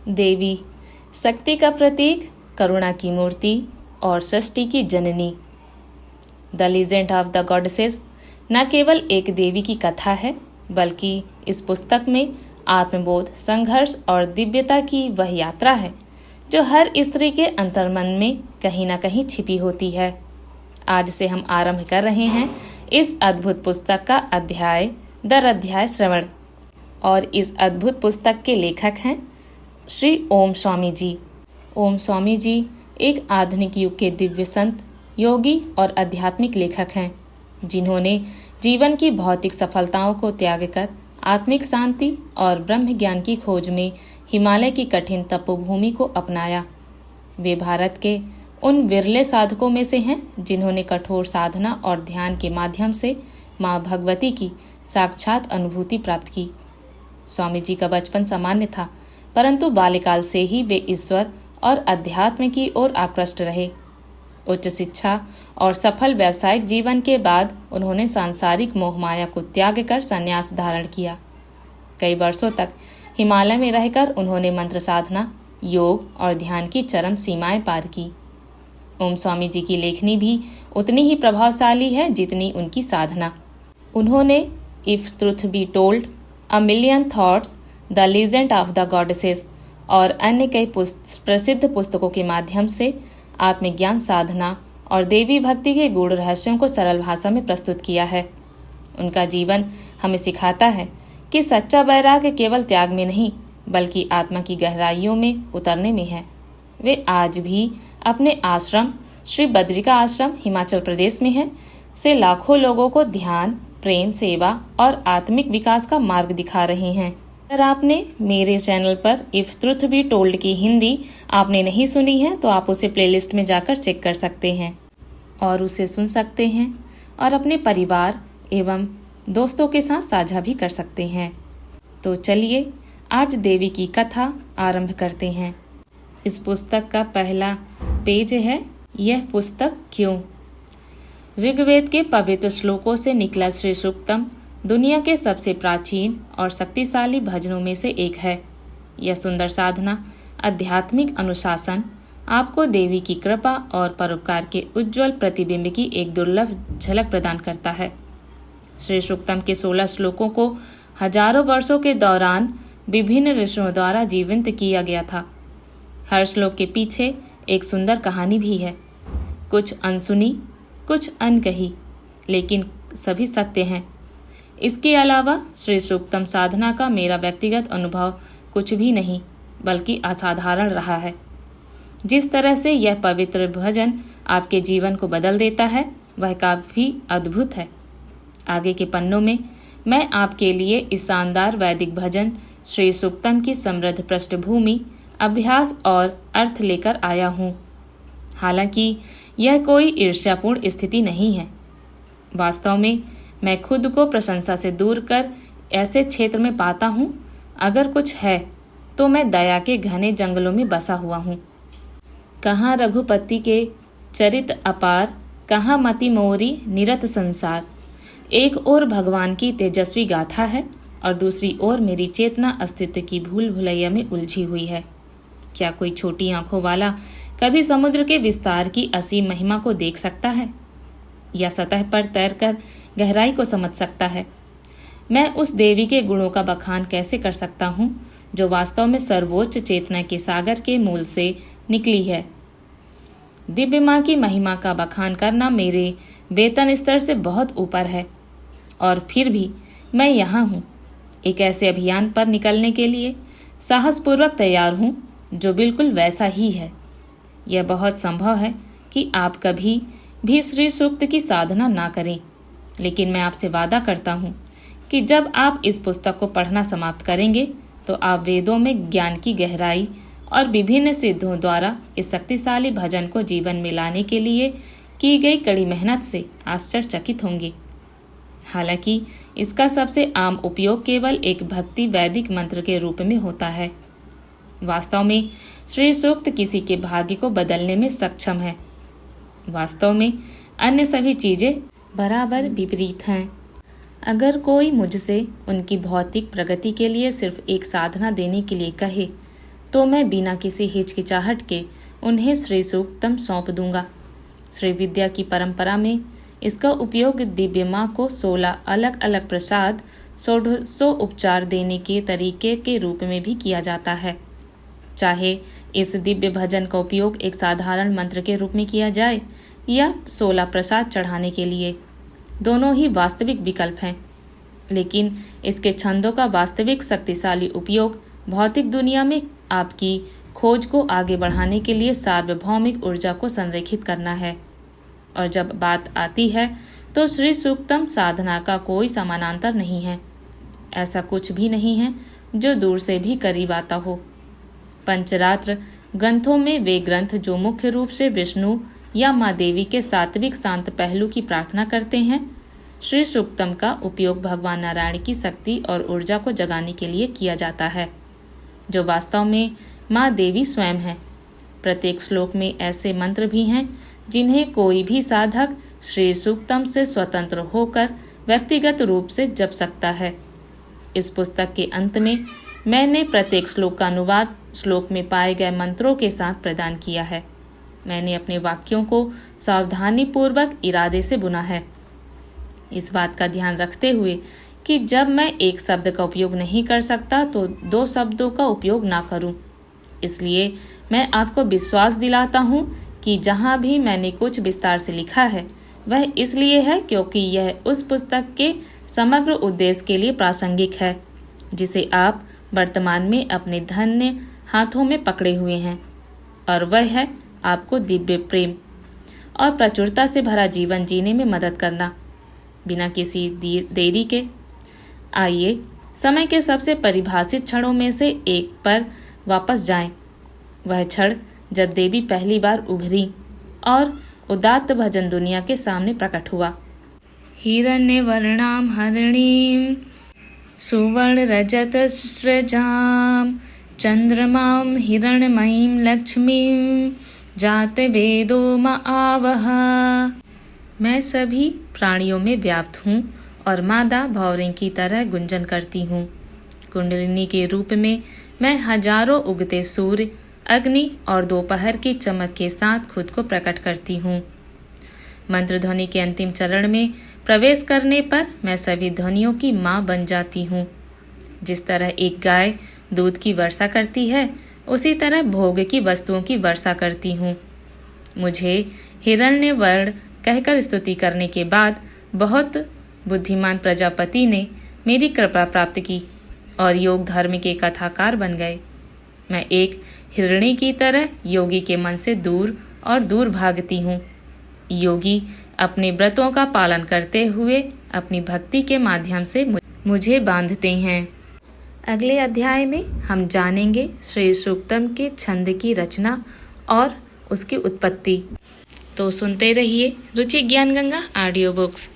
देवी, शक्ति का प्रतीक, करुणा की मूर्ति और सृष्टि की जननी। The legend of the goddesses न केवल एक देवी की कथा है, बल्कि इस पुस्तक में आत्मबोध, संघर्ष और दिव्यता की वह यात्रा है जो हर स्त्री के अंतर्मन में कहीं न कहीं छिपी होती है। आज से हम आरंभ कर रहे हैं इस अद्भुत पुस्तक का अध्याय दर अध्याय श्रवण, और इस अद्भुत पुस्तक के लेखक हैं श्री ओम स्वामी जी। ओम स्वामी जी एक आधुनिक युग के दिव्य संत, योगी और आध्यात्मिक लेखक हैं, जिन्होंने जीवन की भौतिक सफलताओं को त्याग कर आत्मिक शांति और ब्रह्म ज्ञान की खोज में हिमालय की कठिन तपोभूमि को अपनाया। वे भारत के उन विरले साधकों में से हैं जिन्होंने कठोर साधना और ध्यान के माध्यम से माँ भगवती की साक्षात अनुभूति प्राप्त की। स्वामी जी का बचपन सामान्य था, परंतु बाल्यकाल से ही वे ईश्वर और अध्यात्म की ओर आकृष्ट रहे। उच्च शिक्षा और सफल व्यावसायिक जीवन के बाद उन्होंने सांसारिक मोहमाया को त्याग कर संन्यास धारण किया। कई वर्षों तक हिमालय में रहकर उन्होंने मंत्र साधना, योग और ध्यान की चरम सीमाएं पार की। ओम स्वामी जी की लेखनी भी उतनी ही प्रभावशाली है जितनी उनकी साधना। उन्होंने if truth be told, a million thoughts, the legend of the goddesses और अन्य कई प्रसिद्ध पुस्तकों के माध्यम से आत्मज्ञान साधना और देवी भक्ति के गूढ़ रहस्यों को सरल भाषा में प्रस्तुत किया है। उनका जीवन हमें सिखाता है कि सच्चा वैराग्य केवल त्याग में नहीं, बल्कि आत्मा की गहराइयों में उतरने में है। वे आज भी अपने आश्रम श्री बद्रिका आश्रम हिमाचल प्रदेश में है से लाखों लोगों को ध्यान, प्रेम, सेवा और आत्मिक विकास का मार्ग दिखा रहे हैं। अगर आपने मेरे चैनल पर इफ ट्रुथ बी टोल्ड की हिंदी आपने नहीं सुनी है तो आप उसे प्लेलिस्ट में जाकर चेक कर सकते हैं और उसे सुन सकते हैं और अपने परिवार एवं दोस्तों के साथ साझा भी कर सकते हैं। तो चलिए आज देवी की कथा आरंभ करते हैं। इस पुस्तक का पहला पेज है, यह पुस्तक क्यों। ऋग्वेद के पवित्र श्लोकों से निकला श्री सूक्तम दुनिया के सबसे प्राचीन और शक्तिशाली भजनों में से एक है। यह सुंदर साधना, आध्यात्मिक अनुशासन आपको देवी की कृपा और परोपकार के उज्जवल प्रतिबिंब की एक दुर्लभ झलक प्रदान करता है। श्री सूक्तम के 16 श्लोकों को हजारों वर्षों के दौरान विभिन्न ऋषियों द्वारा जीवंत किया गया था। हर श्लोक के पीछे एक सुंदर कहानी भी है, कुछ अनसुनी, कुछ अनकही, लेकिन सभी सत्य हैं। इसके अलावा श्री सूक्तम साधना का मेरा व्यक्तिगत अनुभव कुछ भी नहीं बल्कि असाधारण रहा है। जिस तरह से यह पवित्र भजन आपके जीवन को बदल देता है वह काफी अद्भुत है। आगे के पन्नों में मैं आपके लिए इस शानदार वैदिक भजन श्री सूक्तम की समृद्ध पृष्ठभूमि, अभ्यास और अर्थ लेकर आया हूँ। हालांकि यह कोई ईर्ष्यापूर्ण स्थिति नहीं है। वास्तव में मैं खुद को प्रशंसा से दूर कर ऐसे क्षेत्र में पाता हूँ, अगर कुछ है तो मैं दया के घने जंगलों में बसा हुआ हूँ। कहाँ रघुपति के चरित अपार, कहाँ मति मोरी निरत संसार। एक ओर भगवान की तेजस्वी गाथा है और दूसरी ओर मेरी चेतना अस्तित्व की भूल भुलैया में उलझी हुई है। क्या कोई छोटी आंखों वाला कभी समुद्र के विस्तार की असीम महिमा को देख सकता है या सतह पर तैरकर गहराई को समझ सकता है। मैं उस देवी के गुणों का बखान कैसे कर सकता हूँ जो वास्तव में सर्वोच्च चेतना के सागर के मूल से निकली है। दिव्य माँ की महिमा का बखान करना मेरे वेतन स्तर से बहुत ऊपर है, और फिर भी मैं यहाँ हूँ, एक ऐसे अभियान पर निकलने के लिए साहसपूर्वक तैयार हूँ जो बिल्कुल वैसा ही है। यह बहुत संभव है कि आप कभी भी श्री सूक्त की साधना ना करें, लेकिन मैं आपसे वादा करता हूँ कि जब आप इस पुस्तक को पढ़ना समाप्त करेंगे तो आप वेदों में ज्ञान की गहराई और विभिन्न सिद्धों द्वारा इस शक्तिशाली भजन को जीवन में लाने के लिए की गई कड़ी मेहनत से आश्चर्यचकित होंगे। हालांकि इसका सबसे आम उपयोग केवल एक भक्ति वैदिक मंत्र के रूप में होता है। वास्तव में श्री सूक्त किसी के भाग्य को बदलने में सक्षम है। वास्तव में अन्य सभी चीजें बराबर विपरीत हैं। अगर कोई मुझसे उनकी भौतिक प्रगति के लिए सिर्फ एक साधना देने के लिए कहे तो मैं बिना किसी हिचकिचाहट के उन्हें श्री सूक्तम सौंप दूंगा। श्री विद्या की परंपरा में इसका उपयोग दिव्य माँ को 16 अलग अलग प्रसाद 100 उपचार देने के तरीके के रूप में भी किया जाता है। चाहे इस दिव्य भजन का उपयोग एक साधारण मंत्र के रूप में किया जाए या 16 प्रसाद चढ़ाने के लिए, दोनों ही वास्तविक विकल्प हैं। लेकिन इसके छंदों का वास्तविक शक्तिशाली उपयोग भौतिक दुनिया में आपकी खोज को आगे बढ़ाने के लिए सार्वभौमिक ऊर्जा को संरेखित करना है। और जब बात आती है तो श्री सूक्तम साधना का कोई समानांतर नहीं है। ऐसा कुछ भी नहीं है जो दूर से भी करीब आता हो। पंचरात्र ग्रंथों में वे ग्रंथ जो मुख्य रूप से विष्णु या माँ देवी के सात्विक शांत पहलू की प्रार्थना करते हैं, श्री सूक्तम का उपयोग भगवान नारायण की शक्ति और ऊर्जा को जगाने के लिए किया जाता है, जो वास्तव में माँ देवी स्वयं है। प्रत्येक श्लोक में ऐसे मंत्र भी हैं जिन्हें कोई भी साधक श्री सूक्तम से स्वतंत्र होकर व्यक्तिगत रूप से जप सकता है। इस पुस्तक के अंत में मैंने प्रत्येक श्लोक का अनुवाद श्लोक में पाए गए मंत्रों के साथ प्रदान किया है। मैंने अपने वाक्यों को सावधानीपूर्वक इरादे से बुना है, इस बात का ध्यान रखते हुए कि जब मैं एक शब्द का उपयोग नहीं कर सकता तो 2 शब्दों का उपयोग ना करूं। इसलिए मैं आपको विश्वास दिलाता हूं कि जहां भी मैंने कुछ विस्तार से लिखा है वह इसलिए है क्योंकि यह उस पुस्तक के समग्र उद्देश्य के लिए प्रासंगिक है जिसे आप वर्तमान में अपने धन्य हाथों में पकड़े हुए हैं, और वह है आपको दिव्य प्रेम और प्रचुरता से भरा जीवन जीने में मदद करना। बिना किसी देरी के आइए समय के सबसे परिभाषित क्षणों में से एक पर वापस जाएं। वह क्षण जब देवी पहली बार उभरी और उदात्त भजन दुनिया के सामने प्रकट हुआ। हिरण्यवर्णां हरिणीं सुवर्ण रजत सृजां चंद्रमां हिरण्मयीं लक्ष्मीं जात वेदो महावह। मैं सभी प्राणियों में व्याप्त हूँ और मादा भौरें की तरह गुंजन करती हूँ। कुंडलिनी के रूप में मैं हजारों उगते सूर्य, अग्नि और दोपहर की चमक के साथ खुद को प्रकट करती हूँ। मंत्र ध्वनि के अंतिम चरण में प्रवेश करने पर मैं सभी ध्वनियों की माँ बन जाती हूँ। जिस तरह एक गाय दूध की वर्षा करती है, उसी तरह भोग की वस्तुओं की वर्षा करती हूँ। मुझे हिरण्यवर्ण कहकर स्तुति करने के बाद बहुत बुद्धिमान प्रजापति ने मेरी कृपा प्राप्त की और योग धर्म के कथाकार बन गए। मैं एक हिरणी की तरह योगी के मन से दूर और दूर भागती हूँ। योगी अपने व्रतों का पालन करते हुए अपनी भक्ति के माध्यम से मुझे बांधते हैं। अगले अध्याय में हम जानेंगे श्री सूक्तम के छंद की रचना और उसकी उत्पत्ति। तो सुनते रहिए रुचि ज्ञान गंगा ऑडियो बुक्स।